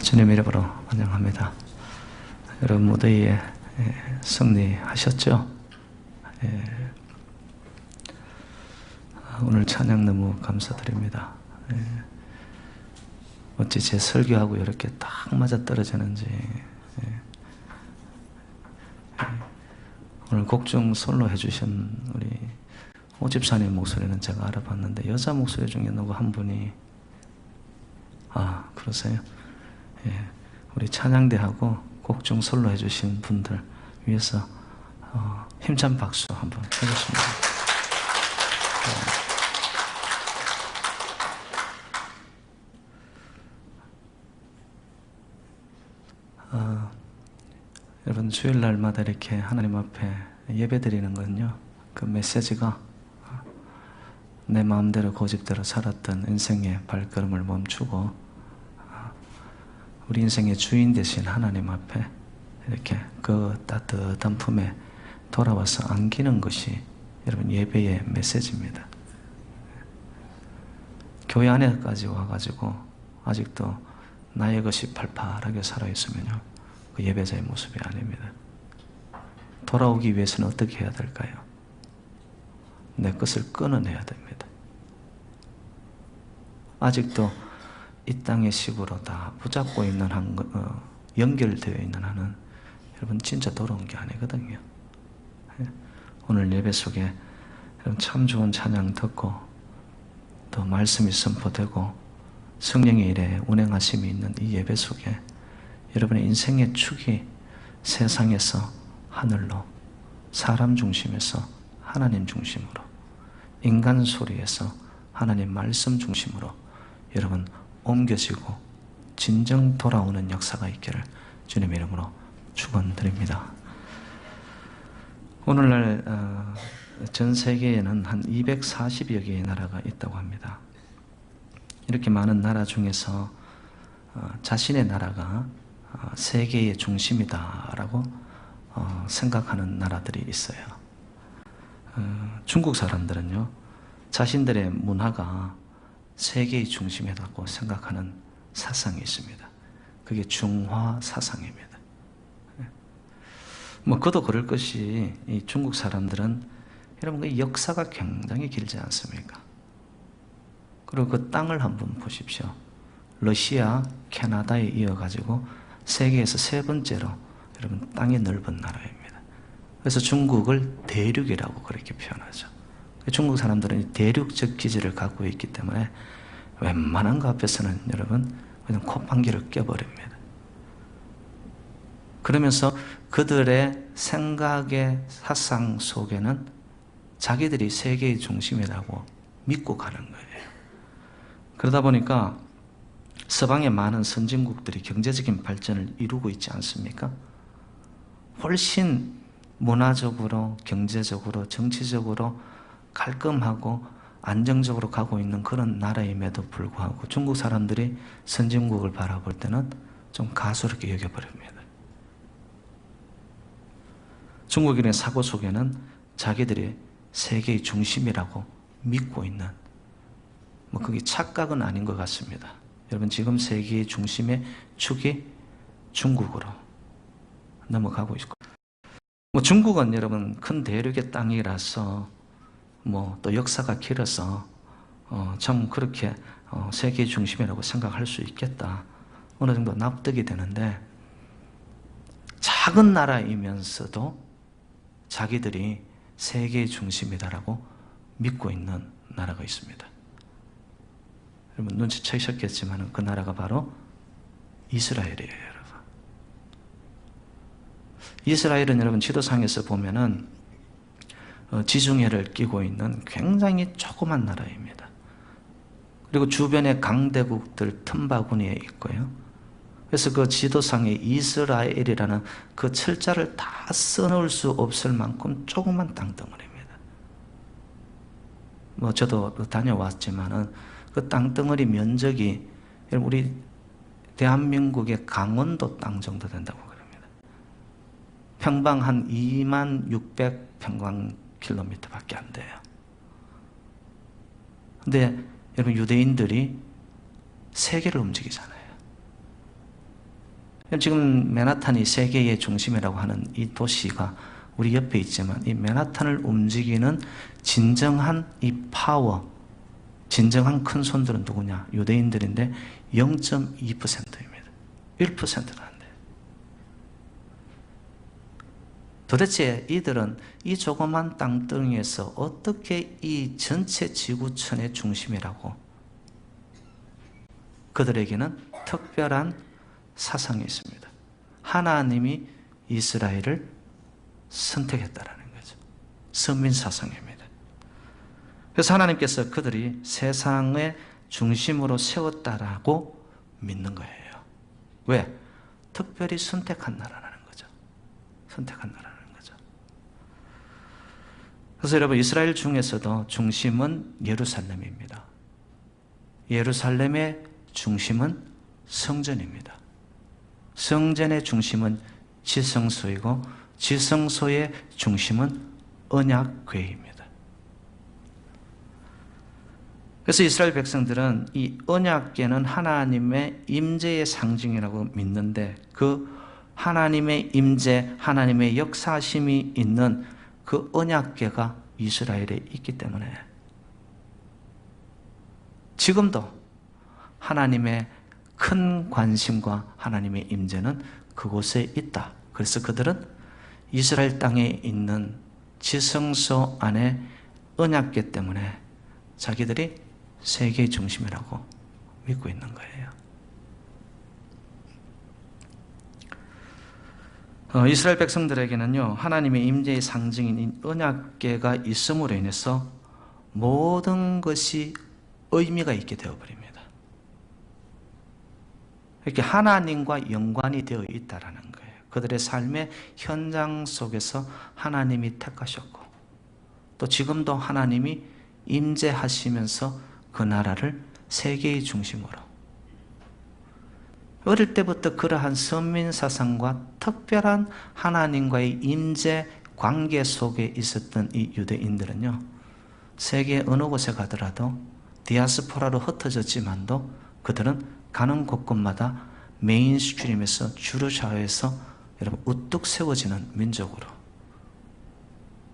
주님 이름으로 환영합니다. 여러분 무더위에 승리하셨죠? 오늘 찬양 너무 감사드립니다. 어찌 제 설교하고 이렇게 딱 맞아 떨어지는지. 오늘 곡 중 솔로 해주신 우리 오집사님 목소리는 제가 알아봤는데 여자 목소리 중에 누구 한 분이 그러세요? 우리 찬양대하고 곡 중 솔로 해주신 분들 위해서 힘찬 박수 한번 해주십니다. 여러분 주일날마다 이렇게 하나님 앞에 예배드리는 건요, 그 메시지가 내 마음대로 고집대로 살았던 인생의 발걸음을 멈추고 우리 인생의 주인 되신 하나님 앞에 이렇게 그 따뜻한 품에 돌아와서 안기는 것이 여러분 예배의 메시지입니다. 교회 안에까지 와가지고 아직도 나의 것이 팔팔하게 살아있으면요, 그 예배자의 모습이 아닙니다. 돌아오기 위해서는 어떻게 해야 될까요? 내 것을 끊어내야 됩니다. 아직도 이 땅의 식으로 다 붙잡고 있는 연결되어 있는 한은 여러분 진짜 돌아온 게 아니거든요. 오늘 예배 속에 참 좋은 찬양 듣고 또 말씀이 선포되고 성령의 일에 운행하심이 있는 이 예배 속에 여러분의 인생의 축이 세상에서 하늘로, 사람 중심에서 하나님 중심으로, 인간 소리에서 하나님 말씀 중심으로 여러분 옮겨지고 진정 돌아오는 역사가 있기를 주님의 이름으로 축원드립니다. 오늘날 전 세계에는 한 240여 개의 나라가 있다고 합니다. 이렇게 많은 나라 중에서 자신의 나라가 세계의 중심이다라고 생각하는 나라들이 있어요. 중국 사람들은요, 자신들의 문화가 세계의 중심이라고 생각하는 사상이 있습니다. 그게 중화 사상입니다. 그도 그럴 것이 이 중국 사람들은 여러분 그 역사가 굉장히 길지 않습니까? 그리고 그 땅을 한번 보십시오. 러시아, 캐나다에 이어가지고 세계에서 세 번째로 여러분 땅이 넓은 나라입니다. 그래서 중국을 대륙이라고 그렇게 표현하죠. 중국 사람들은 대륙적 기질을 갖고 있기 때문에 웬만한 거 앞에서는 여러분 그냥 콧방귀를 껴버립니다. 그러면서 그들의 생각의 사상 속에는 자기들이 세계의 중심이라고 믿고 가는 거예요. 그러다 보니까 서방의 많은 선진국들이 경제적인 발전을 이루고 있지 않습니까? 훨씬 문화적으로, 경제적으로, 정치적으로 깔끔하고 안정적으로 가고 있는 그런 나라임에도 불구하고 중국 사람들이 선진국을 바라볼 때는 좀 가소롭게 여겨버립니다. 중국인의 사고 속에는 자기들이 세계의 중심이라고 믿고 있는, 그게 착각은 아닌 것 같습니다. 여러분 지금 세계의 중심의 축이 중국으로 넘어가고 있고, 중국은 여러분 큰 대륙의 땅이라서 또 역사가 길어서 참 그렇게 세계의 중심이라고 생각할 수 있겠다, 어느 정도 납득이 되는데, 작은 나라이면서도 자기들이 세계의 중심이다라고 믿고 있는 나라가 있습니다. 여러분 눈치채셨겠지만 그 나라가 바로 이스라엘이에요. 여러분, 이스라엘은 여러분 지도상에서 보면은 지중해를 끼고 있는 굉장히 조그만 나라입니다. 그리고 주변의 강대국들 틈바구니에 있고요. 그래서 그 지도상에 이스라엘이라는 그 철자를 다 써놓을 수 없을 만큼 조그만 땅덩어리입니다. 저도 다녀왔지만은 그 땅덩어리 면적이 우리 대한민국의 강원도 땅 정도 된다고 그럽니다. 평방 한 2600평방킬로미터 밖에 안 돼요. 근데 여러분 유대인들이 세계를 움직이잖아요. 지금 맨하탄이 세계의 중심이라고 하는 이 도시가 우리 옆에 있지만 이 맨하탄을 움직이는 진정한 이 파워, 진정한 큰 손들은 누구냐? 유대인들인데 0.2%입니다. 1%도 안 돼요. 도대체 이들은 이 조그만 땅덩이에서 어떻게 이 전체 지구촌의 중심이라고? 그들에게는 특별한 사상이 있습니다. 하나님이 이스라엘을 선택했다라는 거죠. 선민 사상입니다. 그래서 하나님께서 그들이 세상의 중심으로 세웠다라고 믿는 거예요. 왜? 특별히 선택한 나라라는 거죠. 선택한 나라라는 거죠. 그래서 여러분, 이스라엘 중에서도 중심은 예루살렘입니다. 예루살렘의 중심은 성전입니다. 성전의 중심은 지성소이고 지성소의 중심은 언약궤입니다. 그래서 이스라엘 백성들은 이 언약궤는 하나님의 임재의 상징이라고 믿는데 그 하나님의 임재, 하나님의 역사심이 있는 그 언약궤가 이스라엘에 있기 때문에 지금도 하나님의 큰 관심과 하나님의 임재는 그곳에 있다. 그래서 그들은 이스라엘 땅에 있는 지성소 안에 언약궤 때문에 자기들이 세계의 중심이라고 믿고 있는 거예요. 이스라엘 백성들에게는요, 하나님의 임재의 상징인 이 언약궤가 있음으로 인해서 모든 것이 의미가 있게 되어버립니다. 이렇게 하나님과 연관이 되어 있다라는 거예요. 그들의 삶의 현장 속에서 하나님이 택하셨고 또 지금도 하나님이 임재하시면서 그 나라를 세계의 중심으로 어릴 때부터 그러한 선민사상과 특별한 하나님과의 임재 관계 속에 있었던 이 유대인들은요, 세계 어느 곳에 가더라도 디아스포라로 흩어졌지만도 그들은 가는 곳곳마다 메인스트림에서 주류사회에서 여러분 우뚝 세워지는 민족으로,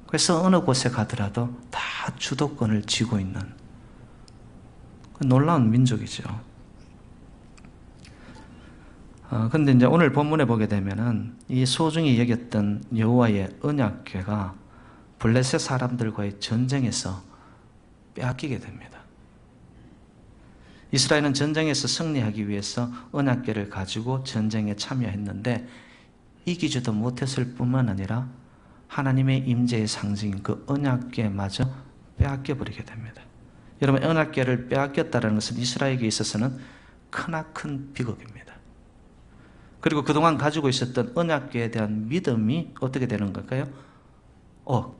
그래서 어느 곳에 가더라도 다 주도권을 쥐고 있는 놀라운 민족이죠. 근데 이제 오늘 본문에 보게 되면은 이 소중히 여겼던 여호와의 언약궤가 블레셋 사람들과의 전쟁에서 빼앗기게 됩니다. 이스라엘은 전쟁에서 승리하기 위해서 언약궤를 가지고 전쟁에 참여했는데 이기지도 못했을 뿐만 아니라 하나님의 임재의 상징인 그 언약궤마저 빼앗겨 버리게 됩니다. 여러분, 언약궤를 빼앗겼다는 것은 이스라엘에게 있어서는 크나큰 비극입니다. 그리고 그동안 가지고 있었던 언약궤에 대한 믿음이 어떻게 되는 걸까요?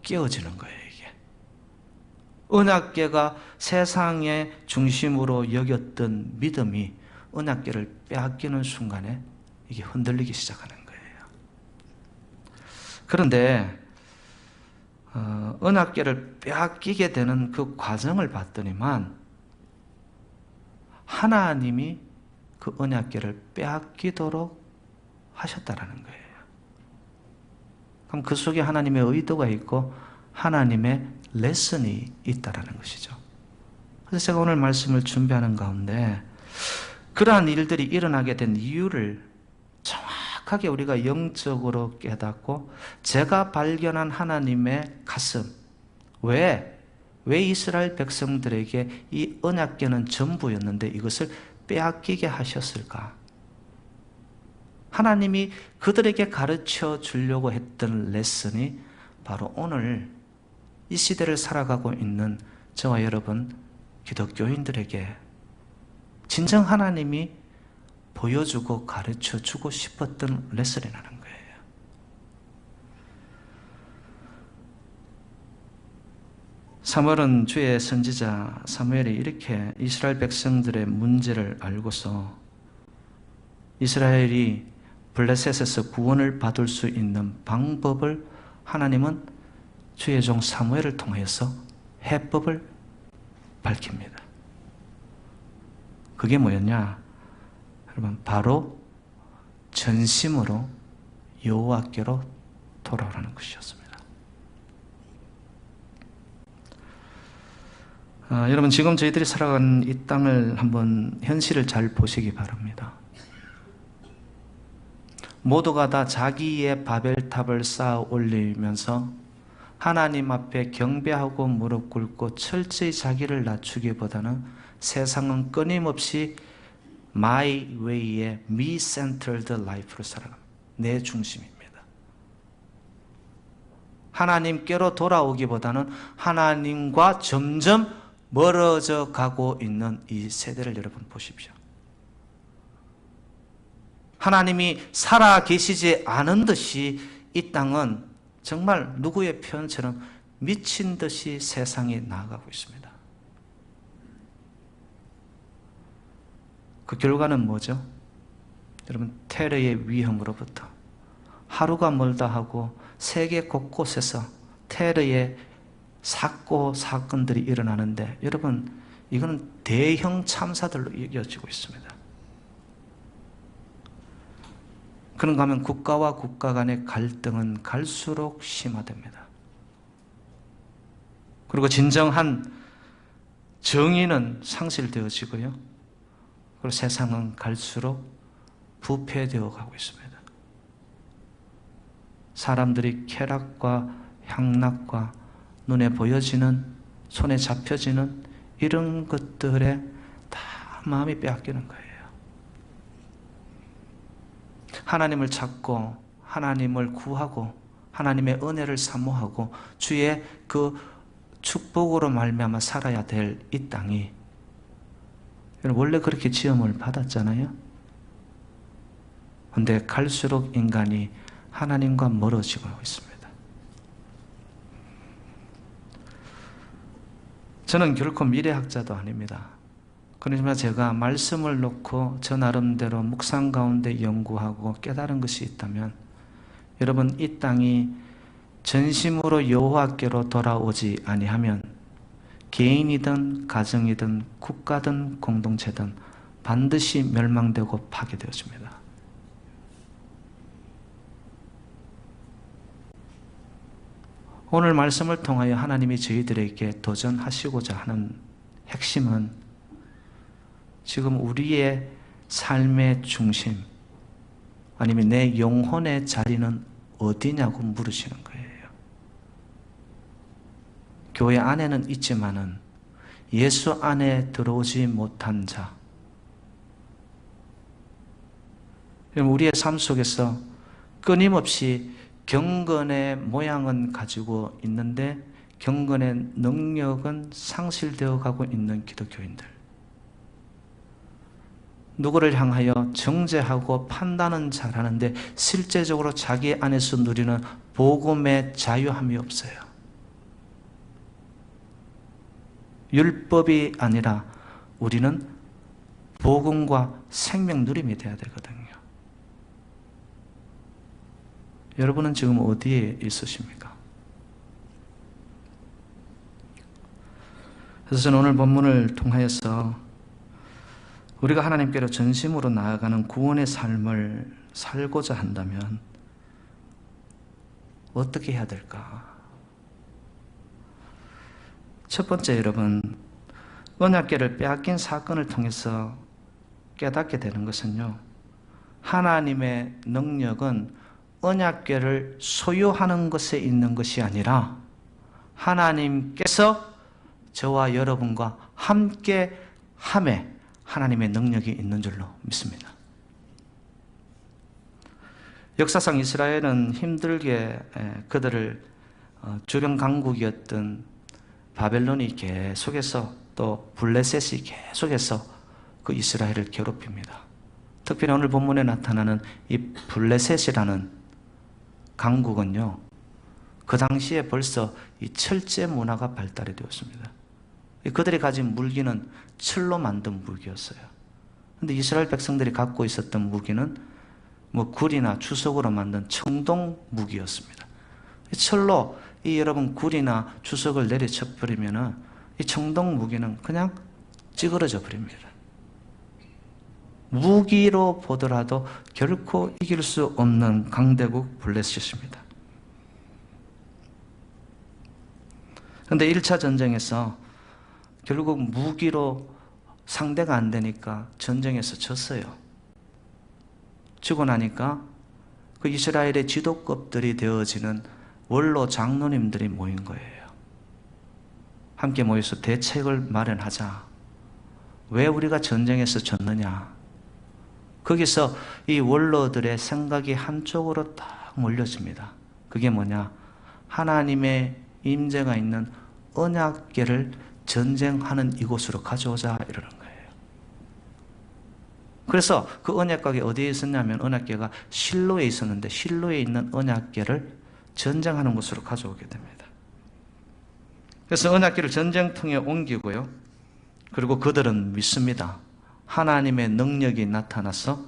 깨어지는 거예요, 이게. 언약궤가 세상의 중심으로 여겼던 믿음이 언약궤를 빼앗기는 순간에 이게 흔들리기 시작하는 거예요. 그런데 언약궤를 빼앗기게 되는 그 과정을 봤더니만 하나님이 그 언약궤를 빼앗기도록 하셨다라는 거예요. 그럼 그 속에 하나님의 의도가 있고 하나님의 레슨이 있다라는 것이죠. 그래서 제가 오늘 말씀을 준비하는 가운데 그러한 일들이 일어나게 된 이유를 정확하게 우리가 영적으로 깨닫고 제가 발견한 하나님의 가슴, 왜 이스라엘 백성들에게 이 언약궤는 전부였는데 이것을 빼앗기게 하셨을까? 하나님이 그들에게 가르쳐 주려고 했던 레슨이 바로 오늘 이 시대를 살아가고 있는 저와 여러분 기독교인들에게 진정 하나님이 보여주고 가르쳐 주고 싶었던 레슨이라는 거예요. 사무엘은 주의 선지자 사무엘이 이렇게 이스라엘 백성들의 문제를 알고서 이스라엘이 블레셋에서 구원을 받을 수 있는 방법을 하나님은 주의 종 사무엘을 통해서 해법을 밝힙니다. 그게 뭐였냐? 여러분, 바로 전심으로 여호와께로 돌아오라는 것이었습니다. 여러분, 지금 저희들이 살아가는 이 땅을 한번 현실을 잘 보시기 바랍니다. 모두가 다 자기의 바벨탑을 쌓아 올리면서 하나님 앞에 경배하고 무릎 꿇고 철저히 자기를 낮추기보다는 세상은 끊임없이 my way의 me-centered life를 살아갑니다. 내 중심입니다. 하나님께로 돌아오기보다는 하나님과 점점 멀어져 가고 있는 이 세대를 여러분 보십시오. 하나님이 살아 계시지 않은 듯이 이 땅은 정말 누구의 표현처럼 미친 듯이 세상이 나아가고 있습니다. 그 결과는 뭐죠? 여러분, 테러의 위험으로부터 하루가 멀다 하고 세계 곳곳에서 테러의 사건들이 일어나는데, 여러분, 이거는 대형 참사들로 이어지고 있습니다. 그런가 하면 국가와 국가 간의 갈등은 갈수록 심화됩니다. 그리고 진정한 정의는 상실되어지고요. 그리고 세상은 갈수록 부패되어 가고 있습니다. 사람들이 쾌락과 향락과 눈에 보여지는, 손에 잡혀지는 이런 것들에 다 마음이 빼앗기는 거예요. 하나님을 찾고 하나님을 구하고 하나님의 은혜를 사모하고 주의 그 축복으로 말미암아 살아야 될 이 땅이, 원래 그렇게 지음을 받았잖아요. 그런데 갈수록 인간이 하나님과 멀어지고 있습니다. 저는 결코 미래학자도 아닙니다. 그러지만 제가 말씀을 놓고 저 나름대로 묵상 가운데 연구하고 깨달은 것이 있다면, 여러분, 이 땅이 전심으로 여호와께로 돌아오지 아니하면 개인이든 가정이든 국가든 공동체든 반드시 멸망되고 파괴되어집니다. 오늘 말씀을 통하여 하나님이 저희들에게 도전하시고자 하는 핵심은 지금 우리의 삶의 중심, 아니면 내 영혼의 자리는 어디냐고 물으시는 거예요. 교회 안에는 있지만은 예수 안에 들어오지 못한 자, 우리의 삶 속에서 끊임없이 경건의 모양은 가지고 있는데 경건의 능력은 상실되어 가고 있는 기독교인들, 누구를 향하여 정죄하고 판단은 잘하는데 실제적으로 자기 안에서 누리는 복음의 자유함이 없어요. 율법이 아니라 우리는 복음과 생명 누림이 돼야 되거든요. 여러분은 지금 어디에 있으십니까? 그래서 저는 오늘 본문을 통하여서 우리가 하나님께로 전심으로 나아가는 구원의 삶을 살고자 한다면 어떻게 해야 될까? 첫 번째, 여러분, 언약궤를 빼앗긴 사건을 통해서 깨닫게 되는 것은요, 하나님의 능력은 언약궤를 소유하는 것에 있는 것이 아니라 하나님께서 저와 여러분과 함께 함에 하나님의 능력이 있는 줄로 믿습니다. 역사상 이스라엘은 힘들게 그들을 주변 강국이었던 바벨론이 계속해서, 또 블레셋이 계속해서 그 이스라엘을 괴롭힙니다. 특별히 오늘 본문에 나타나는 이 블레셋이라는 강국은요, 그 당시에 벌써 이 철제 문화가 발달이 되었습니다. 그들이 가진 무기는 철로 만든 무기였어요. 그런데 이스라엘 백성들이 갖고 있었던 무기는 굴이나 주석으로 만든 청동 무기였습니다. 철로 여러분 굴이나 주석을 내리쳐 버리면은 이 청동 무기는 그냥 찌그러져 버립니다. 무기로 보더라도 결코 이길 수 없는 강대국 블레셋입니다. 그런데 1차 전쟁에서 결국 무기로 상대가 안 되니까 전쟁에서 졌어요. 지고 나니까 그 이스라엘의 지도급들이 되어지는 원로 장로님들이 모인 거예요. 함께 모여서 대책을 마련하자. 왜 우리가 전쟁에서 졌느냐? 거기서 이 원로들의 생각이 한쪽으로 딱 몰려집니다. 그게 뭐냐? 하나님의 임재가 있는 언약궤를 전쟁하는 이곳으로 가져오자 이러는 거예요. 그래서 그 언약궤가 어디에 있었냐면 언약궤가 실로에 있었는데 실로에 있는 언약궤를 전쟁하는 곳으로 가져오게 됩니다. 그래서 언약궤를 전쟁통에 옮기고요. 그리고 그들은 믿습니다. 하나님의 능력이 나타나서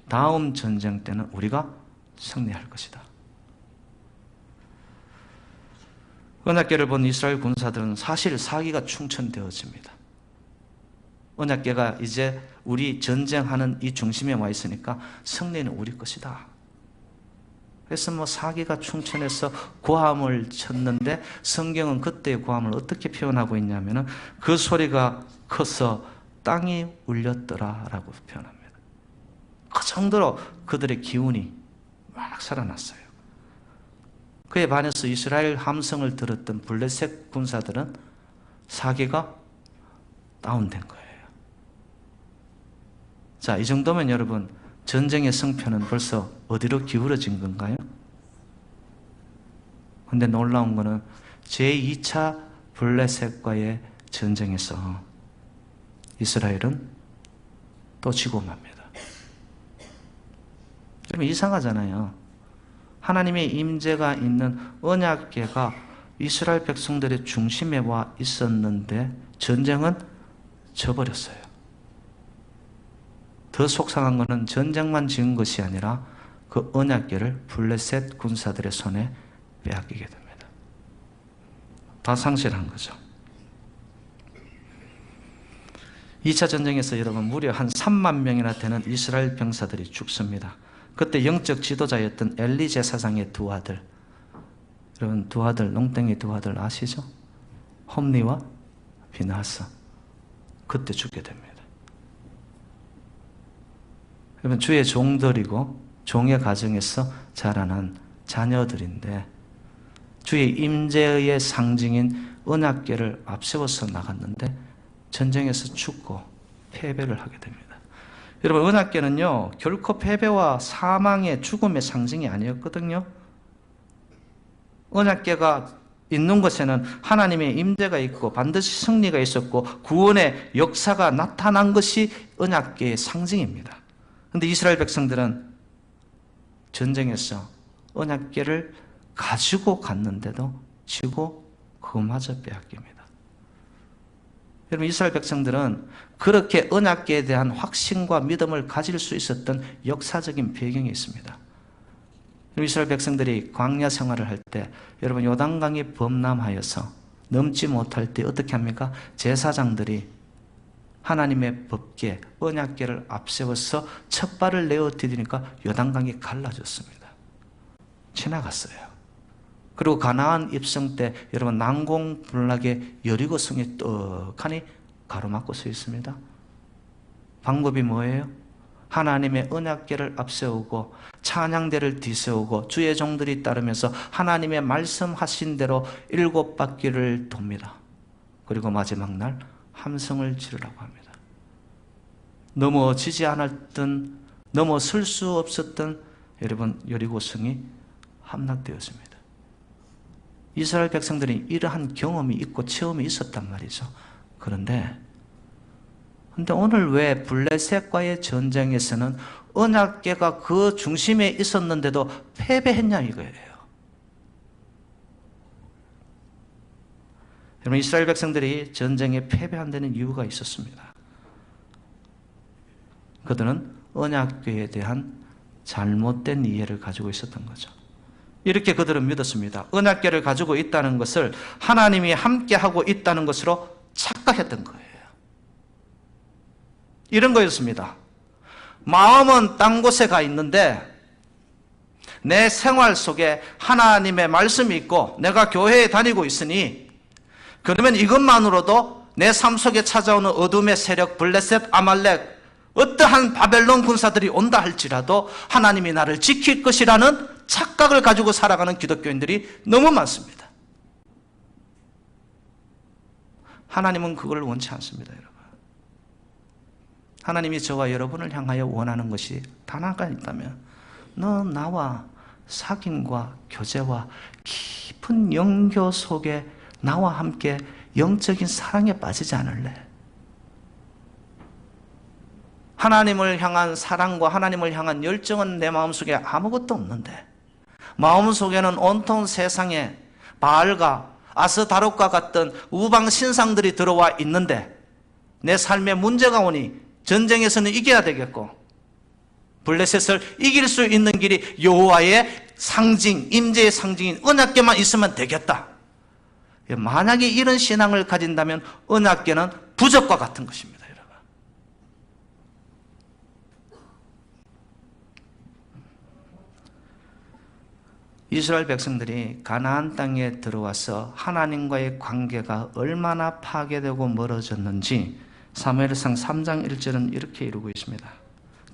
다음 전쟁 때는 우리가 승리할 것이다. 언약궤를 본 이스라엘 군사들은 사실 사기가 충천되어집니다. 언약궤가 이제 우리 전쟁하는 이 중심에 와 있으니까 승리는 우리 것이다. 그래서 사기가 충천해서 고함을 쳤는데 성경은 그때의 고함을 어떻게 표현하고 있냐면 그 소리가 커서 땅이 울렸더라라고 표현합니다. 그 정도로 그들의 기운이 막 살아났어요. 그에 반해서 이스라엘 함성을 들었던 블레셋 군사들은 사기가 다운된 거예요. 자, 이 정도면 여러분 전쟁의 승패는 벌써 어디로 기울어진 건가요? 근데 놀라운 거는 제2차 블레셋과의 전쟁에서 이스라엘은 또 지고 맙니다. 좀 이상하잖아요. 하나님의 임재가 있는 언약궤가 이스라엘 백성들의 중심에 와 있었는데 전쟁은 져버렸어요. 더 속상한 것은 전쟁만 지은 것이 아니라 그 언약궤를 블레셋 군사들의 손에 빼앗기게 됩니다. 다 상실한 거죠. 2차 전쟁에서 여러분 무려 한 3만 명이나 되는 이스라엘 병사들이 죽습니다. 그때 영적 지도자였던 엘리 제사장의 두 아들, 여러분 두 아들, 농땡이 두 아들 아시죠? 홈리와 비나스. 그때 죽게 됩니다. 여러분 주의 종들이고 종의 가정에서 자라난 자녀들인데 주의 임재의 상징인 언약궤를 앞세워서 나갔는데 전쟁에서 죽고 패배를 하게 됩니다. 여러분 언약궤는요 결코 패배와 사망의 죽음의 상징이 아니었거든요. 언약궤가 있는 곳에는 하나님의 임재가 있고 반드시 승리가 있었고 구원의 역사가 나타난 것이 언약궤의 상징입니다. 그런데 이스라엘 백성들은 전쟁에서 언약궤를 가지고 갔는데도 지고 그마저 빼앗깁니다. 여러분 이스라엘 백성들은 그렇게 언약궤에 대한 확신과 믿음을 가질 수 있었던 역사적인 배경이 있습니다. 이스라엘 백성들이 광야 생활을 할 때 여러분 요단강이 범람하여서 넘지 못할 때 어떻게 합니까? 제사장들이 하나님의 법궤, 언약궤를 앞세워서 첫 발을 내어 디디니까 요단강이 갈라졌습니다. 지나갔어요. 그리고 가나안 입성 때 여러분 난공불락의 여리고성이 떡하니 가로막고 서 있습니다. 방법이 뭐예요? 하나님의 언약궤를 앞세우고 찬양대를 뒤세우고 주의 종들이 따르면서 하나님의 말씀하신 대로 7바퀴를 돕니다. 그리고 마지막 날 함성을 지르라고 합니다. 넘어지지 않았던, 넘어설 수 없었던 여러분 여리고성이 함락되었습니다. 이스라엘 백성들이 이러한 경험이 있고 체험이 있었단 말이죠. 그런데 오늘 왜 블레셋과의 전쟁에서는 언약궤가 그 중심에 있었는데도 패배했냐 이거예요. 여러분 이스라엘 백성들이 전쟁에 패배한 데는 이유가 있었습니다. 그들은 언약궤에 대한 잘못된 이해를 가지고 있었던 거죠. 이렇게 그들은 믿었습니다. 언약궤를 가지고 있다는 것을 하나님이 함께하고 있다는 것으로 착각했던 거예요. 이런 거였습니다. 마음은 딴 곳에 가 있는데 내 생활 속에 하나님의 말씀이 있고 내가 교회에 다니고 있으니, 그러면 이것만으로도 내 삶 속에 찾아오는 어둠의 세력, 블레셋, 아말렉, 어떠한 바벨론 군사들이 온다 할지라도 하나님이 나를 지킬 것이라는 착각을 가지고 살아가는 기독교인들이 너무 많습니다. 하나님은 그걸 원치 않습니다, 여러분. 하나님이 저와 여러분을 향하여 원하는 것이 단 한 가지 있다면, 너 나와 사귐과 교제와 깊은 영교 속에 나와 함께 영적인 사랑에 빠지지 않을래? 하나님을 향한 사랑과 하나님을 향한 열정은 내 마음속에 아무것도 없는데, 마음속에는 온통 세상에 바알과 아스다롯과 같은 우방 신상들이 들어와 있는데, 내 삶에 문제가 오니 전쟁에서는 이겨야 되겠고, 블레셋을 이길 수 있는 길이 여호와의 상징, 임재의 상징인 언약궤만 있으면 되겠다. 만약에 이런 신앙을 가진다면 언약궤는 부적과 같은 것입니다, 여러분. 이스라엘 백성들이 가나안 땅에 들어와서 하나님과의 관계가 얼마나 파괴되고 멀어졌는지 사무엘상 3장 1절은 이렇게 이루고 있습니다.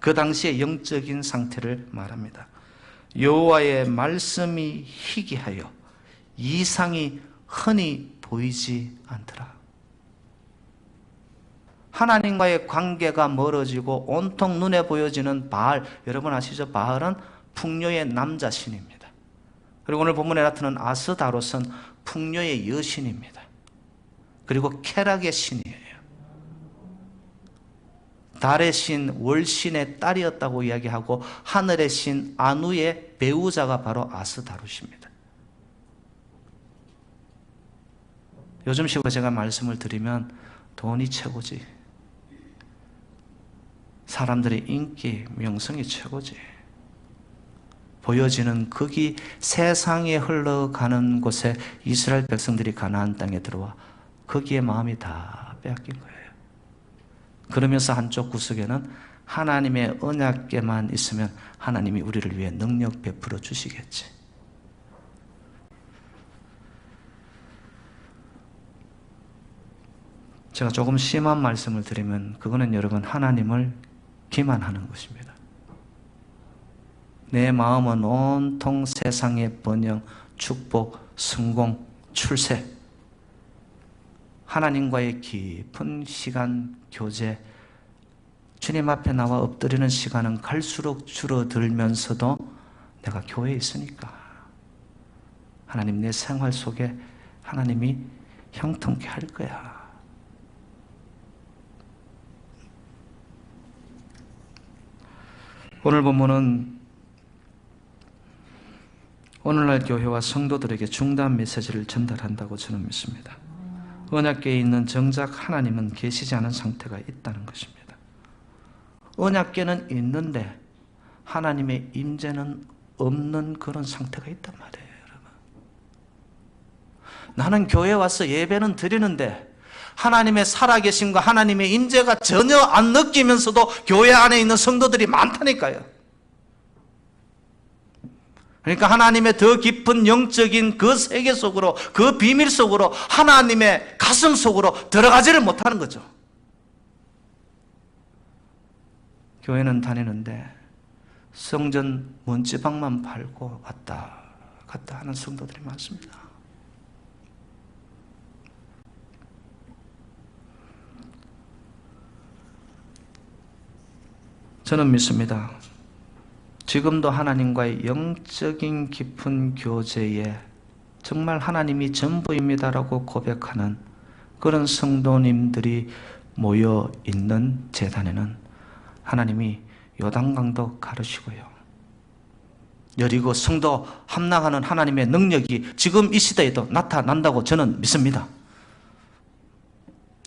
그 당시의 영적인 상태를 말합니다. 여호와의 말씀이 희귀하여 이상이 흔히 보이지 않더라. 하나님과의 관계가 멀어지고 온통 눈에 보여지는 바알, 여러분 아시죠? 바알은 풍요의 남자신입니다. 그리고 오늘 본문에 나타나는 아스다롯은 풍요의 여신입니다. 그리고 쾌락의 신이에요. 달의 신 월신의 딸이었다고 이야기하고 하늘의 신 아누의 배우자가 바로 아스다롯입니다. 요즘식으로 제가 말씀을 드리면 돈이 최고지, 사람들의 인기, 명성이 최고지, 보여지는 극이 세상에 흘러가는 곳에 이스라엘 백성들이 가나안 땅에 들어와 거기에 마음이 다 빼앗긴 거예요. 그러면서 한쪽 구석에는 하나님의 언약궤만 있으면 하나님이 우리를 위해 능력 베풀어 주시겠지. 제가 조금 심한 말씀을 드리면 그거는 여러분 하나님을 기만하는 것입니다. 내 마음은 온통 세상의 번영, 축복, 성공, 출세, 하나님과의 깊은 시간, 교제, 주님 앞에 나와 엎드리는 시간은 갈수록 줄어들면서도 내가 교회에 있으니까 하나님 내 생활 속에 하나님이 형통케 할 거야. 오늘 본문은 오늘날 교회와 성도들에게 중대한 메시지를 전달한다고 저는 믿습니다. 언약궤에 있는 정작 하나님은 계시지 않은 상태가 있다는 것입니다. 언약궤는 있는데 하나님의 임재는 없는 그런 상태가 있단 말이에요, 여러분. 나는 교회에 와서 예배는 드리는데 하나님의 살아계심과 하나님의 임재가 전혀 안 느끼면서도 교회 안에 있는 성도들이 많다니까요. 그러니까 하나님의 더 깊은 영적인 그 세계 속으로, 그 비밀 속으로, 하나님의 가슴 속으로 들어가지를 못하는 거죠. 교회는 다니는데 성전 문지방만 밟고 왔다 갔다 하는 성도들이 많습니다. 저는 믿습니다. 지금도 하나님과의 영적인 깊은 교제에 정말 하나님이 전부입니다라고 고백하는 그런 성도님들이 모여 있는 제단에는 하나님이 요단강도 가르시고요, 여리고 성도 함락하는 하나님의 능력이 지금 이 시대에도 나타난다고 저는 믿습니다.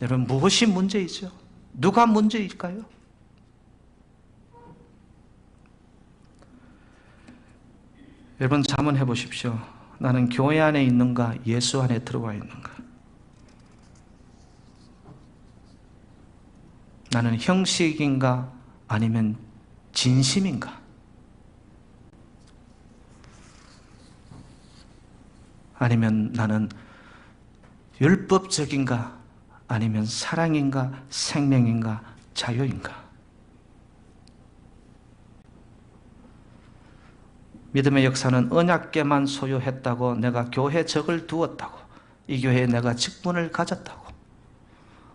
여러분, 무엇이 문제이죠? 누가 문제일까요? 여러분 자문해 보십시오. 나는 교회 안에 있는가, 예수 안에 들어와 있는가? 나는 형식인가, 아니면 진심인가? 아니면 나는 율법적인가? 아니면 사랑인가? 생명인가? 자유인가? 믿음의 역사는 언약궤만 소유했다고, 내가 교회 적을 두었다고, 이 교회에 내가 직분을 가졌다고,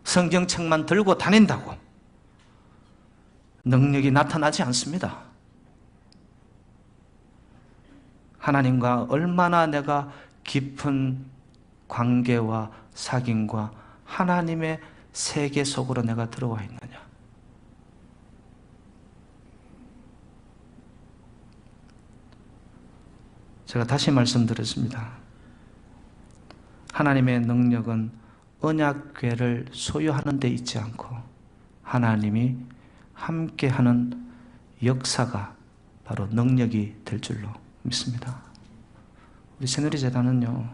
성경책만 들고 다닌다고 능력이 나타나지 않습니다. 하나님과 얼마나 내가 깊은 관계와 사귐과 하나님의 세계 속으로 내가 들어와 있느냐. 제가 다시 말씀드렸습니다. 하나님의 능력은 언약궤를 소유하는 데 있지 않고 하나님이 함께하는 역사가 바로 능력이 될 줄로 믿습니다. 우리 새누리재단은요,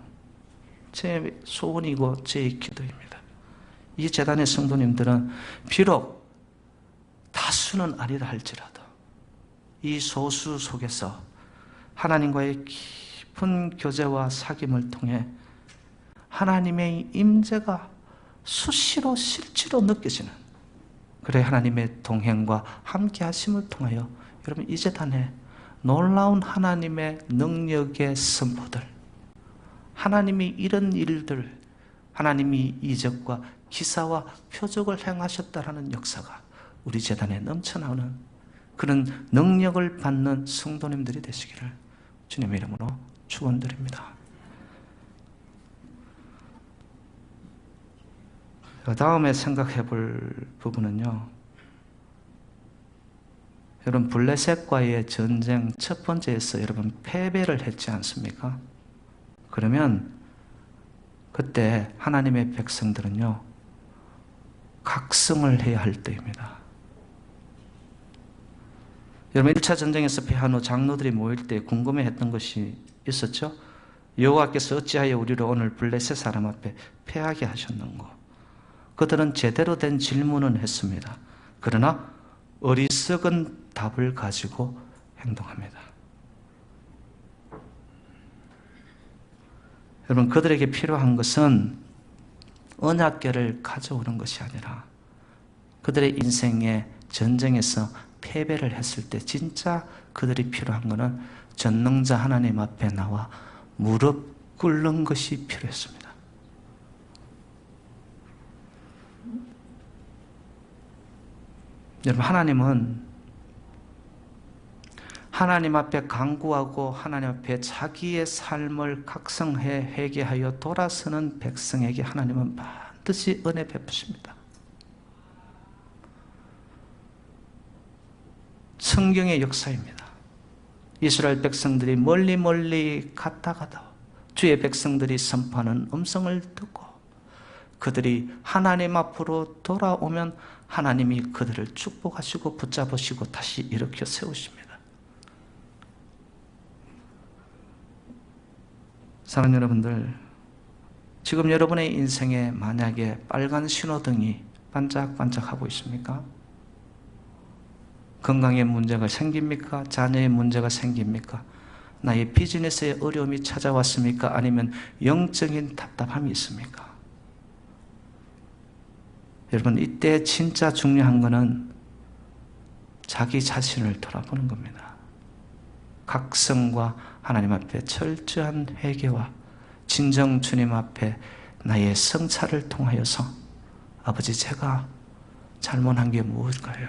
제 소원이고 제 기도입니다. 이 재단의 성도님들은 비록 다수는 아니라 할지라도 이 소수 속에서 하나님과의 깊은 교제와 사귐을 통해 하나님의 임재가 수시로 실제로 느껴지는, 그래 하나님의 동행과 함께 하심을 통하여 여러분 이 재단에 놀라운 하나님의 능력의 선포들, 하나님이 이런 일들, 하나님이 이적과 기사와 표적을 행하셨다라는 역사가 우리 재단에 넘쳐나오는 그런 능력을 받는 성도님들이 되시기를 주님의 이름으로 축원드립니다. 다음에 생각해 볼 부분은요, 여러분 블레셋과의 전쟁 첫 번째에서 여러분 패배를 했지 않습니까? 그러면 그때 하나님의 백성들은요, 각성을 해야 할 때입니다. 여러분 1차 전쟁에서 패한 후 장로들이 모일 때 궁금해했던 것이 있었죠. 여호와께서 어찌하여 우리를 오늘 블레셋 사람 앞에 패하게 하셨는고. 그들은 제대로 된 질문은 했습니다. 그러나 어리석은 답을 가지고 행동합니다. 여러분 그들에게 필요한 것은 언약궤를 가져오는 것이 아니라 그들의 인생의 전쟁에서 패배를 했을 때 진짜 그들이 필요한 것은 전능자 하나님 앞에 나와 무릎 꿇는 것이 필요했습니다. 여러분 하나님은 하나님 앞에 간구하고 하나님 앞에 자기의 삶을 각성해 회개하여 돌아서는 백성에게 하나님은 반드시 은혜 베푸십니다. 성경의 역사입니다. 이스라엘 백성들이 멀리 갔다가도 주의 백성들이 선포하는 음성을 듣고 그들이 하나님 앞으로 돌아오면 하나님이 그들을 축복하시고 붙잡으시고 다시 일으켜 세우십니다. 사랑하는 여러분들, 지금 여러분의 인생에 만약에 빨간 신호등이 반짝반짝하고 있습니까? 건강에 문제가 생깁니까? 자녀의 문제가 생깁니까? 나의 비즈니스에 어려움이 찾아왔습니까? 아니면 영적인 답답함이 있습니까? 여러분 이때 진짜 중요한 것은 자기 자신을 돌아보는 겁니다. 각성과 하나님 앞에 철저한 회개와 진정 주님 앞에 나의 성찰을 통하여서 아버지 제가 잘못한 게 무엇일까요?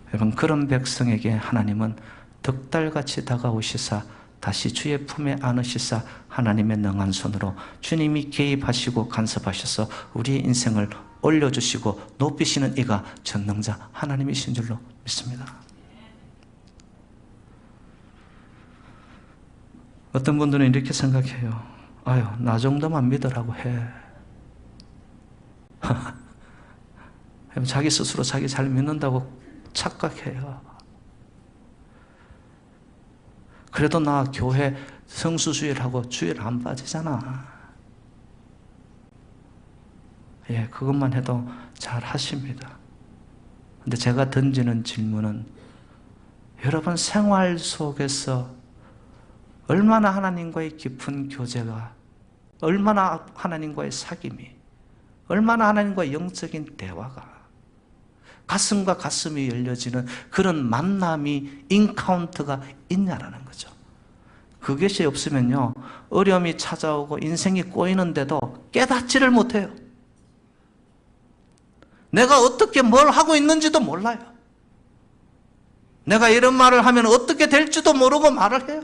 여러분 그런 백성에게 하나님은 득달같이 다가오시사 다시 주의 품에 안으시사 하나님의 능한 손으로 주님이 개입하시고 간섭하셔서 우리의 인생을 올려주시고 높이시는 이가 전능자 하나님이신 줄로 믿습니다. 어떤 분들은 이렇게 생각해요. 아유, 나 정도만 믿으라고 해. 자기 스스로 자기 잘 믿는다고 착각해요. 그래도 나 교회 성수주일하고 주일 안 빠지잖아. 예, 그것만 해도 잘 하십니다. 근데 제가 던지는 질문은 여러분 생활 속에서 얼마나 하나님과의 깊은 교제가, 얼마나 하나님과의 사귐이, 얼마나 하나님과의 영적인 대화가, 가슴과 가슴이 열려지는 그런 만남이, 인카운트가 있냐라는 거죠. 그것이 없으면요, 어려움이 찾아오고 인생이 꼬이는데도 깨닫지를 못해요. 내가 어떻게 뭘 하고 있는지도 몰라요. 내가 이런 말을 하면 어떻게 될지도 모르고 말을 해요.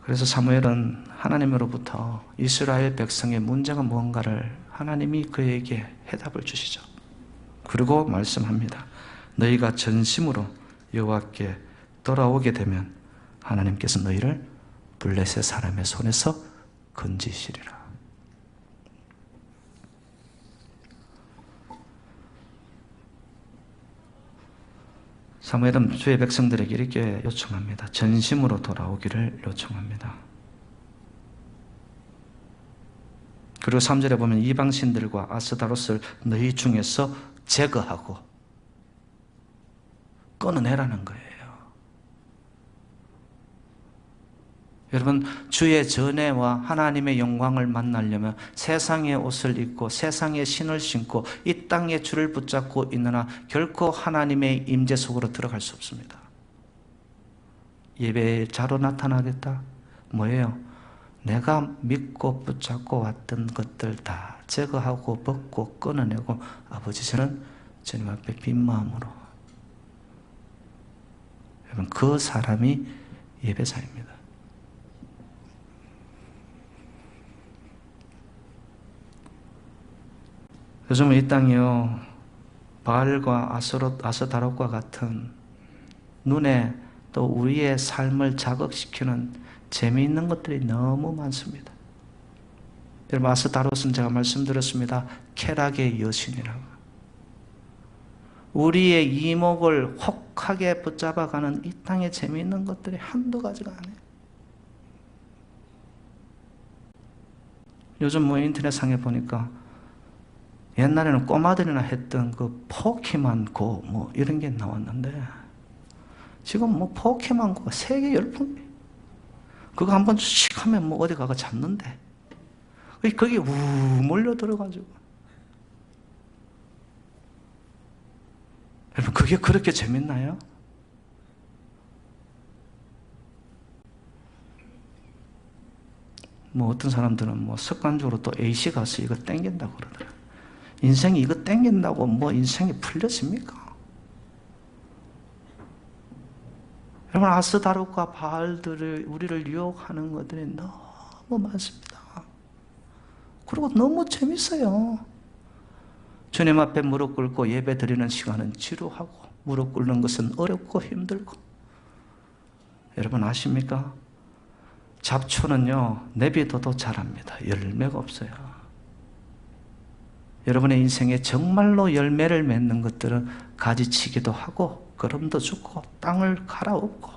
그래서 사무엘은 하나님으로부터 이스라엘 백성의 문제가 무언가를 하나님이 그에게 해답을 주시죠. 그리고 말씀합니다. 너희가 전심으로 여호와께 돌아오게 되면 하나님께서 너희를 블레셋 사람의 손에서 건지시리라. 사무엘은 주의 백성들에게 이렇게 요청합니다. 전심으로 돌아오기를 요청합니다. 그리고 3절에 보면 이방신들과 아스다롯을 너희 중에서 제거하고 끊어내라는 거예요. 여러분, 주의 전애와 하나님의 영광을 만나려면 세상의 옷을 입고 세상의 신을 신고 이 땅에 주를 붙잡고 있느나 결코 하나님의 임재 속으로 들어갈 수 없습니다. 예배의 자로 나타나겠다? 뭐예요? 내가 믿고 붙잡고 왔던 것들 다 제거하고 벗고 끊어내고 아버지 저는 주님 앞에 빈 마음으로. 여러분, 그 사람이 예배자입니다. 요즘은 이 땅이요, 바알과 아스다롯과 같은 눈에 또 우리의 삶을 자극시키는 재미있는 것들이 너무 많습니다. 여러분, 아스다롯은 제가 말씀드렸습니다. 쾌락의 여신이라고. 우리의 이목을 혹하게 붙잡아가는 이 땅의 재미있는 것들이 한두 가지가 아니에요. 요즘 뭐 인터넷상에 보니까 옛날에는 꼬마들이나 했던 그 포켓몬고 뭐 이런 게 나왔는데 지금 뭐 포켓몬고가 세계 열풍이에요. 그거 한번 씩 하면 뭐 어디 가가 잡는데 거기 우 몰려들어가지고 여러분 그게 그렇게 재밌나요? 뭐 어떤 사람들은 뭐 습관적으로 또 A씨 가서 이거 땡긴다고 그러더라고요. 인생이 이거 땡긴다고 뭐 인생이 풀렸습니까? 여러분 아스다롯과 바알들을 우리를 유혹하는 것들이 너무 많습니다. 그리고 너무 재밌어요. 주님 앞에 무릎 꿇고 예배 드리는 시간은 지루하고 무릎 꿇는 것은 어렵고 힘들고 여러분 아십니까? 잡초는요 내비둬도 자랍니다. 열매가 없어요. 여러분의 인생에 정말로 열매를 맺는 것들은 가지치기도 하고 거름도 주고 땅을 갈아엎고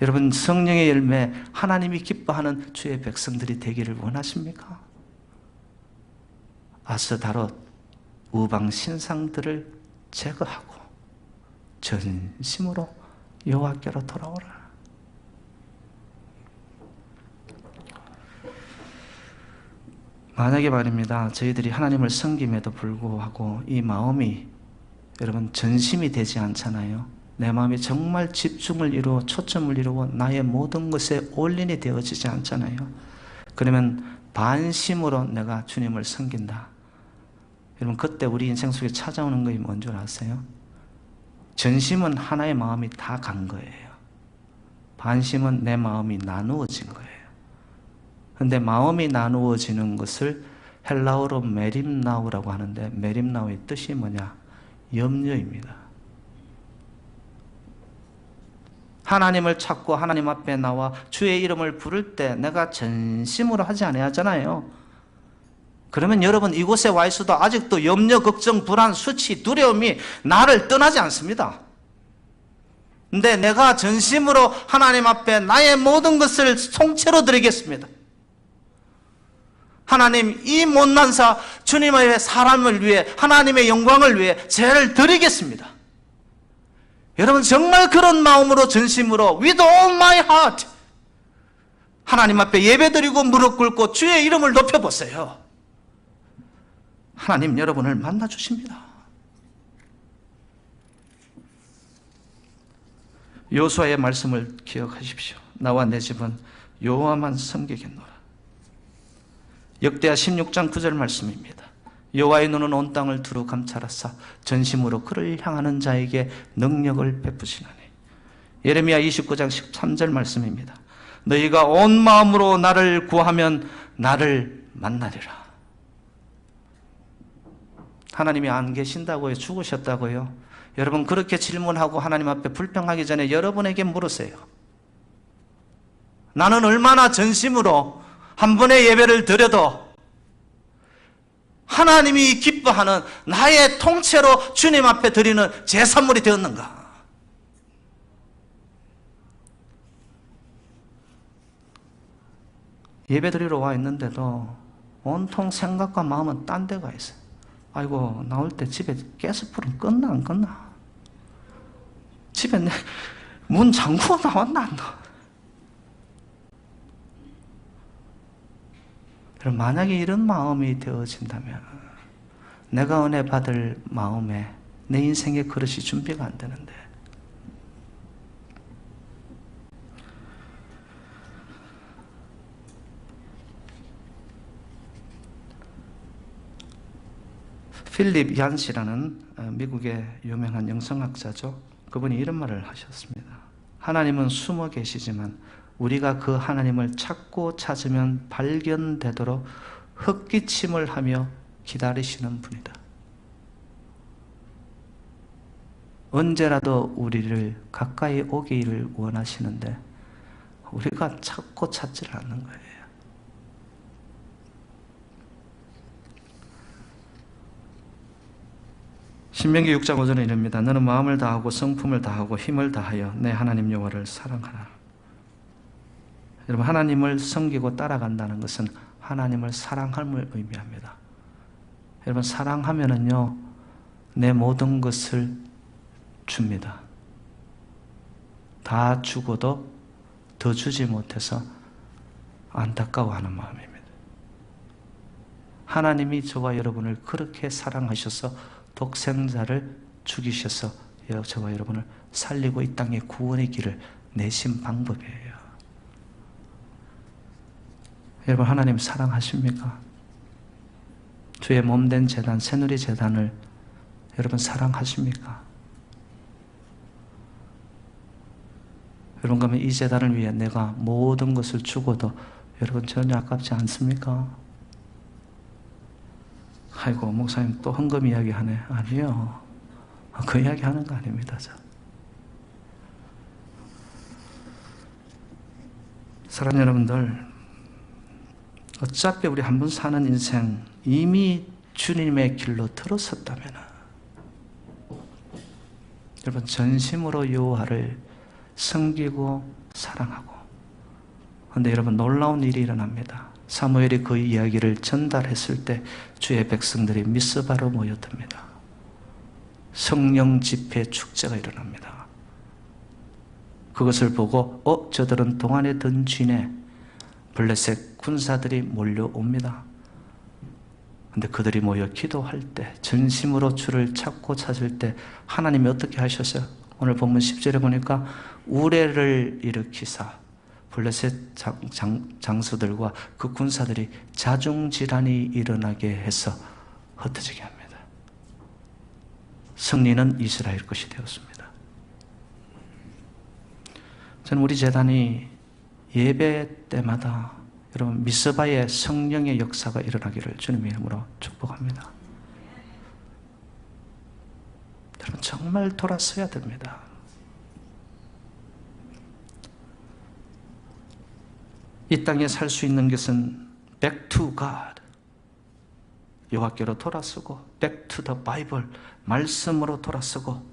여러분 성령의 열매 하나님이 기뻐하는 주의 백성들이 되기를 원하십니까? 아스다롯 우방 신상들을 제거하고 전심으로 여호와께로 돌아오라. 만약에 말입니다. 저희들이 하나님을 섬김에도 불구하고 이 마음이 여러분 전심이 되지 않잖아요. 내 마음이 정말 집중을 이루어 초점을 이루어 나의 모든 것에 올인이 되어지지 않잖아요. 그러면 반심으로 내가 주님을 섬긴다. 여러분 그때 우리 인생 속에 찾아오는 것이 뭔 줄 아세요? 전심은 하나의 마음이 다 간 거예요. 반심은 내 마음이 나누어진 거예요. 그런데 마음이 나누어지는 것을 헬라어로 메림나우라고 하는데 메림나우의 뜻이 뭐냐? 염려입니다. 하나님을 찾고 하나님 앞에 나와 주의 이름을 부를 때 내가 전심으로 하지 아니하잖아요. 그러면 여러분 이곳에 와 있어도 아직도 염려, 걱정, 불안, 수치, 두려움이 나를 떠나지 않습니다. 근데 내가 전심으로 하나님 앞에 나의 모든 것을 통째로 드리겠습니다. 하나님, 이 못난 사 주님의 사람을 위해, 하나님의 영광을 위해 죄를 드리겠습니다. 여러분, 정말 그런 마음으로 전심으로 with all my heart 하나님 앞에 예배드리고 무릎 꿇고 주의 이름을 높여보세요. 하나님 여러분을 만나주십니다. 여호수아의 말씀을 기억하십시오. 나와 내 집은 여호와만 섬기겠노라. 역대하 16장 9절 말씀입니다. 여호와의 눈은 온 땅을 두루 감찰하사 전심으로 그를 향하는 자에게 능력을 베푸시나니. 예레미야 29장 13절 말씀입니다. 너희가 온 마음으로 나를 구하면 나를 만나리라. 하나님이 안 계신다고요? 죽으셨다고요? 여러분, 그렇게 질문하고 하나님 앞에 불평하기 전에 여러분에게 물으세요. 나는 얼마나 전심으로 한 번의 예배를 드려도 하나님이 기뻐하는 나의 통째로 주님 앞에 드리는 제산물이 되었는가? 예배 드리러 와 있는데도 온통 생각과 마음은 딴 데가 있어요. 아이고, 나올 때 집에 가스불은 껐나 안 껐나? 집에 문 잠그고 나왔나 안 나왔나? 만약에 이런 마음이 되어진다면 내가 은혜 받을 마음에 내 인생의 그릇이 준비가 안 되는데, 필립 얀시라는 미국의 유명한 영성학자죠. 그분이 이런 말을 하셨습니다. 하나님은 숨어 계시지만 우리가 그 하나님을 찾고 찾으면 발견되도록 헛기침을 하며 기다리시는 분이다. 언제라도 우리를 가까이 오기를 원하시는데 우리가 찾고 찾지를 않는 거예요. 신명기 6장 5절에 이릅니다. 너는 마음을 다하고 성품을 다하고 힘을 다하여 내 하나님 여호와를 사랑하라. 여러분, 하나님을 섬기고 따라간다는 것은 하나님을 사랑함을 의미합니다. 여러분, 사랑하면은요, 내 모든 것을 줍니다. 다 주고도 더 주지 못해서 안타까워하는 마음입니다. 하나님이 저와 여러분을 그렇게 사랑하셔서 독생자를 죽이셔서 저와 여러분을 살리고 이 땅에 구원의 길을 내신 방법이에요. 여러분, 하나님 사랑하십니까? 주의 몸된 제단, 새누리 제단을 여러분 사랑하십니까? 여러분, 그러면 이 제단을 위해 내가 모든 것을 주고도 여러분 전혀 아깝지 않습니까? 아이고, 목사님 또 헌금 이야기 하네. 아니요. 그 이야기 하는 거 아닙니다. 저. 사랑하는 여러분들, 어차피 우리 한 번 사는 인생 이미 주님의 길로 들어섰다면 여러분 전심으로 여호와를 섬기고 사랑하고. 그런데 여러분 놀라운 일이 일어납니다. 사무엘이 그 이야기를 전달했을 때 주의 백성들이 미스바로 모였답니다. 성령 집회 축제가 일어납니다. 그것을 보고 저들은 동안에 든 쥐네, 블레셋 군사들이 몰려옵니다. 그런데 그들이 모여 기도할 때, 전심으로 주를 찾고 찾을 때 하나님이 어떻게 하셨어요? 오늘 본문 10절에 보니까 우레를 일으키사 블레셋 장수들과 그 군사들이 자중질환이 일어나게 해서 흩어지게 합니다. 승리는 이스라엘 것이 되었습니다. 저는 우리 제단이 예배 때마다 여러분 미스바의 성령의 역사가 일어나기를 주님의 이름으로 축복합니다. 여러분 정말 돌아서야 됩니다. 이 땅에 살 수 있는 것은 back to God, 여호와께로 돌아서고 back to the Bible, 말씀으로 돌아서고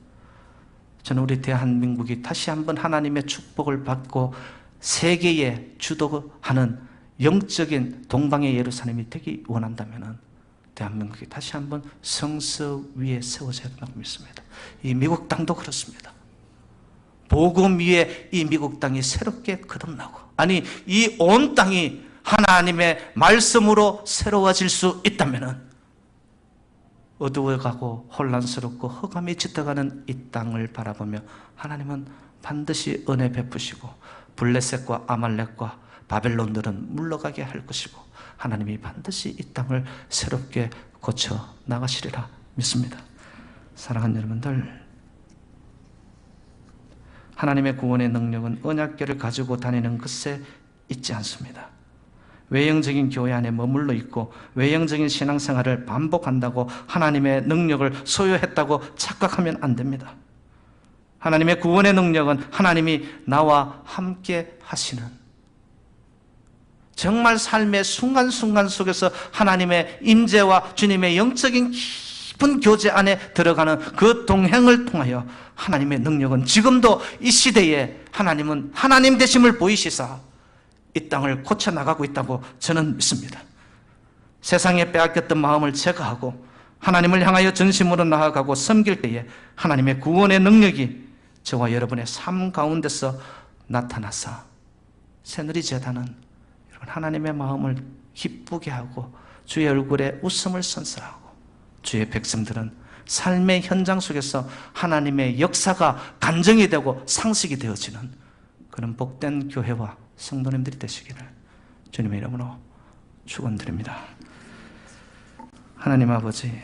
저는 우리 대한민국이 다시 한번 하나님의 축복을 받고 세계에 주도하는 영적인 동방의 예루살렘이 되기 원한다면 대한민국이 다시 한번 성서 위에 세워져야 된다고 믿습니다. 이 미국 땅도 그렇습니다. 복음 위에 이 미국 땅이 새롭게 거듭나고, 아니 이 온 땅이 하나님의 말씀으로 새로워질 수 있다면 어두워가고 혼란스럽고 흑암이 짙어가는 이 땅을 바라보며 하나님은 반드시 은혜 베푸시고 블레셋과 아말렉과 바벨론들은 물러가게 할 것이고 하나님이 반드시 이 땅을 새롭게 고쳐 나가시리라 믿습니다. 사랑하는 여러분들, 하나님의 구원의 능력은 언약궤를 가지고 다니는 것에 있지 않습니다. 외형적인 교회 안에 머물러 있고 외형적인 신앙생활을 반복한다고 하나님의 능력을 소유했다고 착각하면 안 됩니다. 하나님의 구원의 능력은 하나님이 나와 함께 하시는, 정말 삶의 순간순간 속에서 하나님의 임재와 주님의 영적인 깊은 교제 안에 들어가는 그 동행을 통하여 하나님의 능력은 지금도 이 시대에 하나님은 하나님 되심을 보이시사 이 땅을 고쳐나가고 있다고 저는 믿습니다. 세상에 빼앗겼던 마음을 제거하고 하나님을 향하여 전심으로 나아가고 섬길 때에 하나님의 구원의 능력이 저와 여러분의 삶 가운데서 나타나서 새누리재단은 여러분 하나님의 마음을 기쁘게 하고 주의 얼굴에 웃음을 선사하고 주의 백성들은 삶의 현장 속에서 하나님의 역사가 간증이 되고 상식이 되어지는 그런 복된 교회와 성도님들이 되시기를 주님의 이름으로 축원드립니다. 하나님 아버지,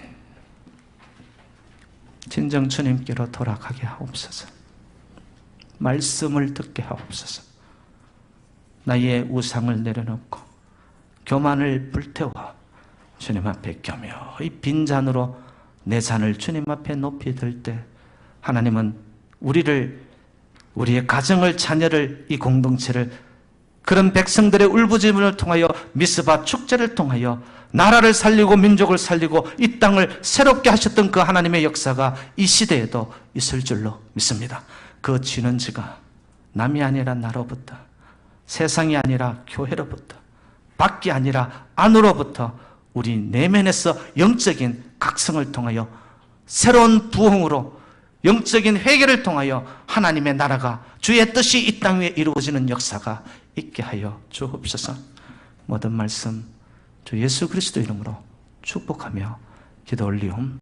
진정 주님께로 돌아가게 하옵소서. 말씀을 듣게 하옵소서. 나의 우상을 내려놓고 교만을 불태워 주님 앞에 겸허히 빈 잔으로 내 잔을 주님 앞에 높이 들 때 하나님은 우리의 가정을, 자녀를, 이 공동체를 그런 백성들의 울부짖음을 통하여 미스바 축제를 통하여 나라를 살리고 민족을 살리고 이 땅을 새롭게 하셨던 그 하나님의 역사가 이 시대에도 있을 줄로 믿습니다. 그 진원지가 남이 아니라 나로부터, 세상이 아니라 교회로부터, 밖이 아니라 안으로부터 우리 내면에서 영적인 각성을 통하여 새로운 부흥으로 영적인 회개를 통하여 하나님의 나라가 주의 뜻이 이 땅 위에 이루어지는 역사가 있게 하여 주옵소서. 모든 말씀 주 예수 그리스도 이름으로 축복하며 기도 올리옵.